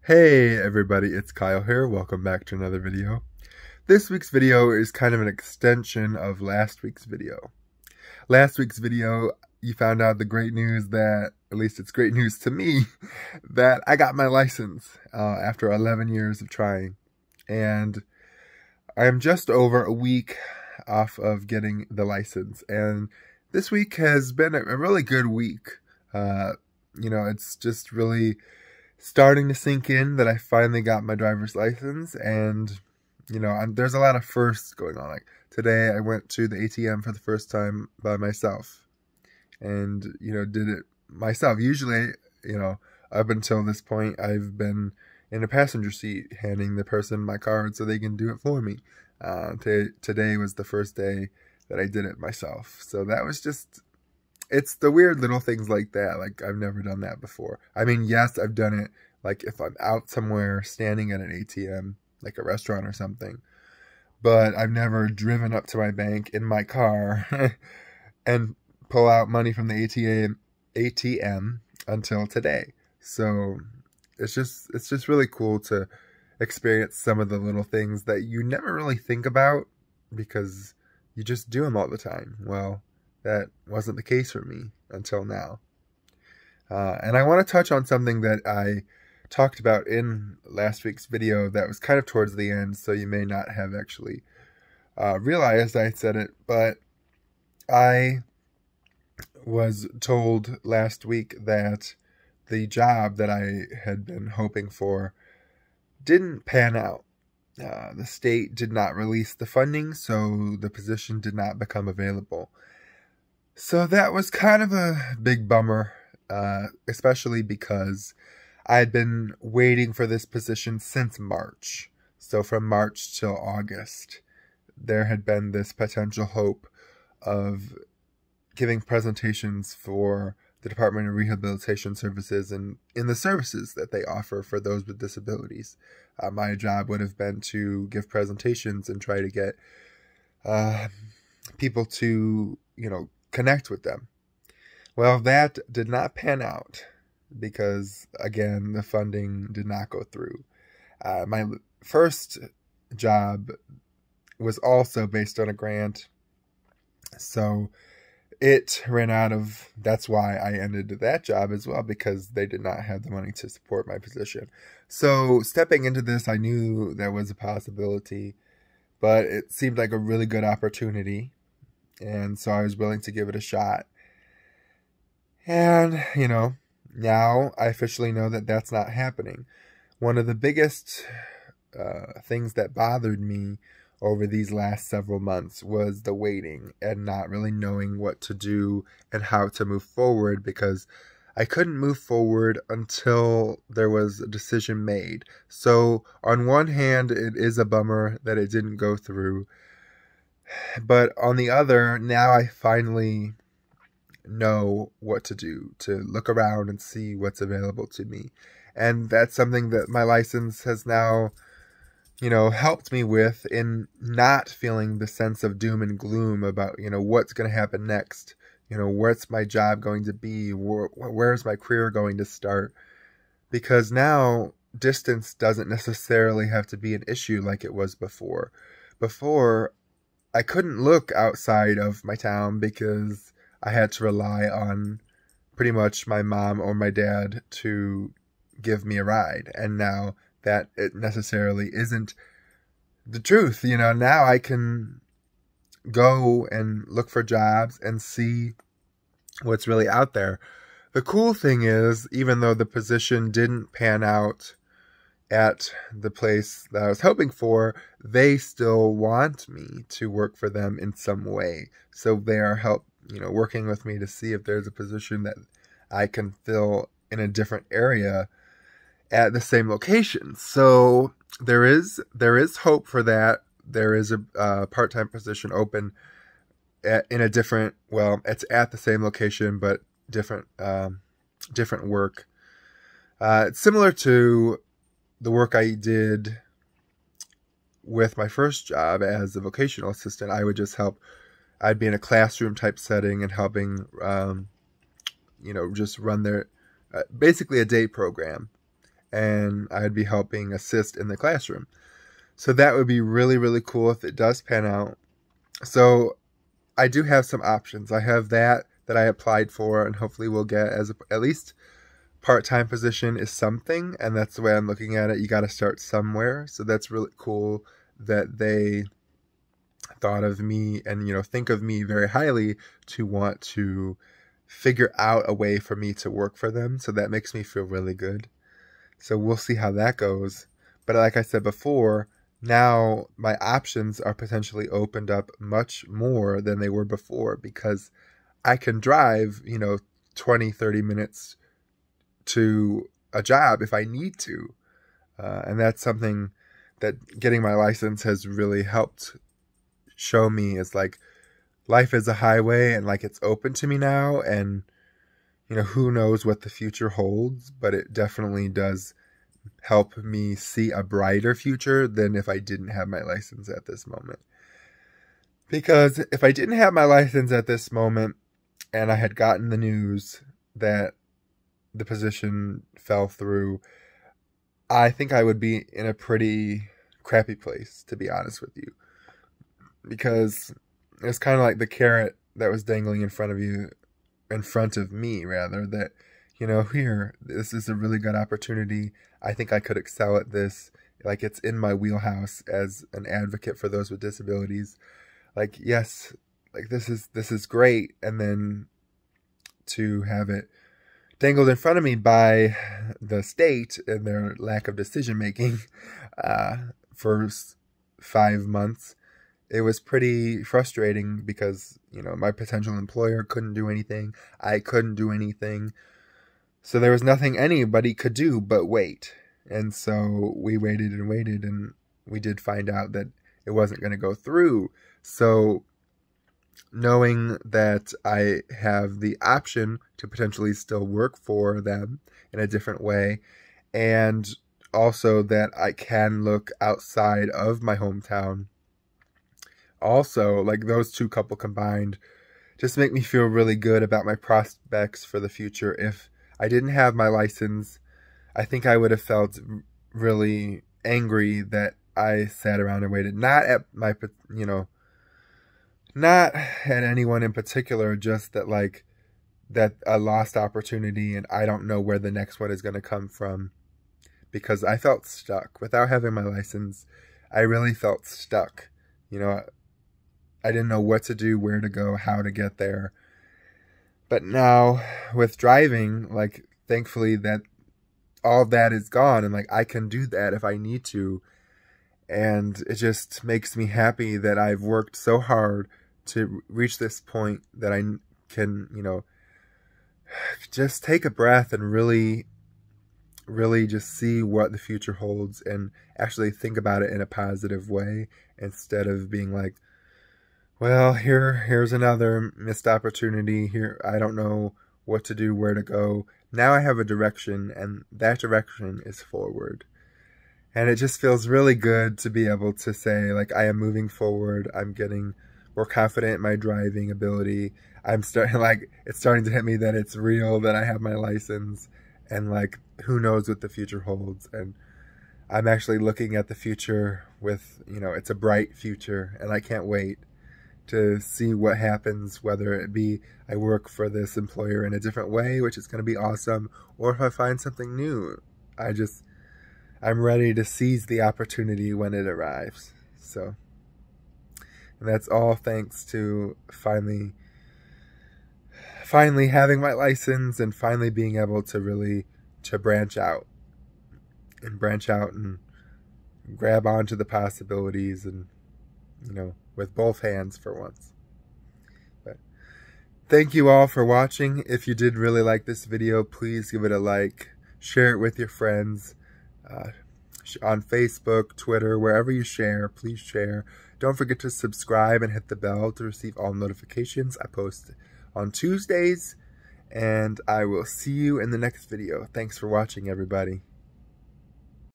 Hey everybody, it's Kyle here. Welcome back to another video. This week's video is kind of an extension of last week's video. Last week's video, you found out the great news that, at least it's great news to me, that I got my license after 11 years of trying. And I'm just over a week off of getting the license. And this week has been a really good week. It's just really starting to sink in that I finally got my driver's license, and there's a lot of firsts going on. Like today I went to the ATM for the first time by myself and did it myself. Usually, up until this point I've been in a passenger seat handing the person my card so they can do it for me. Today was the first day that I did it myself. So that was just, it's the weird little things like that. Like, I've never done that before. I mean, yes, I've done it, like, if I'm out somewhere standing at an ATM, like a restaurant or something. But I've never driven up to my bank in my car and pull out money from the ATM until today. So it's just really cool to experience some of the little things that you never really think about because you just do them all the time. Well, that wasn't the case for me until now. And I want to touch on something that I talked about in last week's video that was kind of towards the end, so you may not have actually realized I said it, but I was told last week that the job that I had been hoping for didn't pan out. The state did not release the funding, so the position did not become available. So that was kind of a big bummer, especially because I had been waiting for this position since March. So from March till August, there had been this potential hope of giving presentations for the Department of Rehabilitation Services and in the services that they offer for those with disabilities. My job would have been to give presentations and try to get people to, connect with them. Well, that did not pan out because, again, the funding did not go through. My first job was also based on a grant, so it ran out of, that's why I ended that job as well, because they did not have the money to support my position. So stepping into this, I knew there was a possibility, but it seemed like a really good opportunity. And so I was willing to give it a shot. And, now I officially know that that's not happening. One of the biggest things that bothered me over these last several months was the waiting and not really knowing what to do and how to move forward, because I couldn't move forward until there was a decision made. So on one hand, it is a bummer that it didn't go through. But on the other, now I finally know what to do, to look around and see what's available to me. And that's something that my license has now, helped me with, in not feeling the sense of doom and gloom about, what's going to happen next. What's my job going to be? Where's my career going to start? Because now distance doesn't necessarily have to be an issue like it was before. Before, I couldn't look outside of my town because I had to rely on pretty much my mom or my dad to give me a ride. And now that it necessarily isn't the truth. Now I can go and look for jobs and see what's really out there. The cool thing is, even though the position didn't pan out at the place that I was hoping for, they still want me to work for them in some way. So they are working with me to see if there's a position that I can fill in a different area at the same location. So there is hope for that. There is a part-time position open in a different, well, it's at the same location, but different work. It's similar to the work I did with my first job as a vocational assistant. I would just help. I'd be in a classroom type setting and helping, just run their, basically a day program. and I'd be helping assist in the classroom. So that would be really, really cool if it does pan out. So I do have some options. I have that I applied for and hopefully will get as at least part-time position is something, and that's the way I'm looking at it. You got to start somewhere. So that's really cool that they thought of me and, you know, think of me very highly to want to figure out a way for me to work for them. So that makes me feel really good. So we'll see how that goes. But like I said before, now my options are potentially opened up much more than they were before, because I can drive, you know, 20, 30 minutes to a job if I need to. And that's something that getting my license has really helped show me. Is like, life is a highway, and like it's open to me now, and you know, who knows what the future holds, but it definitely does help me see a brighter future than if I didn't have my license at this moment. Because if I didn't have my license at this moment and I had gotten the news that the position fell through, I think I would be in a pretty crappy place, to be honest with you. Because it's kind of like the carrot that was dangling in front of me, that, you know, here, this is a really good opportunity. I think I could excel at this. Like, it's in my wheelhouse as an advocate for those with disabilities. Like, yes, like this is great. And then to have it dangled in front of me by the state and their lack of decision making for 5 months, it was pretty frustrating because, you know, my potential employer couldn't do anything. I couldn't do anything. So there was nothing anybody could do but wait. And so we waited and waited, and we did find out that it wasn't going to go through. So knowing that I have the option to potentially still work for them in a different way, and also that I can look outside of my hometown, also, like, those two couple combined just make me feel really good about my prospects for the future. If I didn't have my license, I think I would have felt really angry that I sat around and waited. Not at my, you know, not at anyone in particular, just that, like, that a lost opportunity and I don't know where the next one is going to come from, because I felt stuck. Without having my license, I really felt stuck. You know, I didn't know what to do, where to go, how to get there. But now with driving, like, thankfully that all of that is gone, and like I can do that if I need to. And it just makes me happy that I've worked so hard to reach this point that I can, you know, just take a breath and really just see what the future holds and actually think about it in a positive way, instead of being like, well, here's another missed opportunity. Here, I don't know what to do, where to go. Now I have a direction, and that direction is forward. And it just feels really good to be able to say, like, I am moving forward. I'm getting more confident in my driving ability. It's starting to hit me that it's real, that I have my license, and like, who knows what the future holds. And I'm actually looking at the future with, you know, it's a bright future, and I can't wait to see what happens, whether it be I work for this employer in a different way, which is going to be awesome, or if I find something new. I'm ready to seize the opportunity when it arrives. So, and that's all thanks to finally having my license and finally being able to really branch out and grab onto the possibilities, and, you know, with both hands for once. But thank you all for watching. If you did really like this video, please give it a like, share it with your friends, on Facebook, Twitter, wherever you share, please share. Don't forget to subscribe and hit the bell to receive all notifications. I post on Tuesdays, and I will see you in the next video. Thanks for watching, everybody.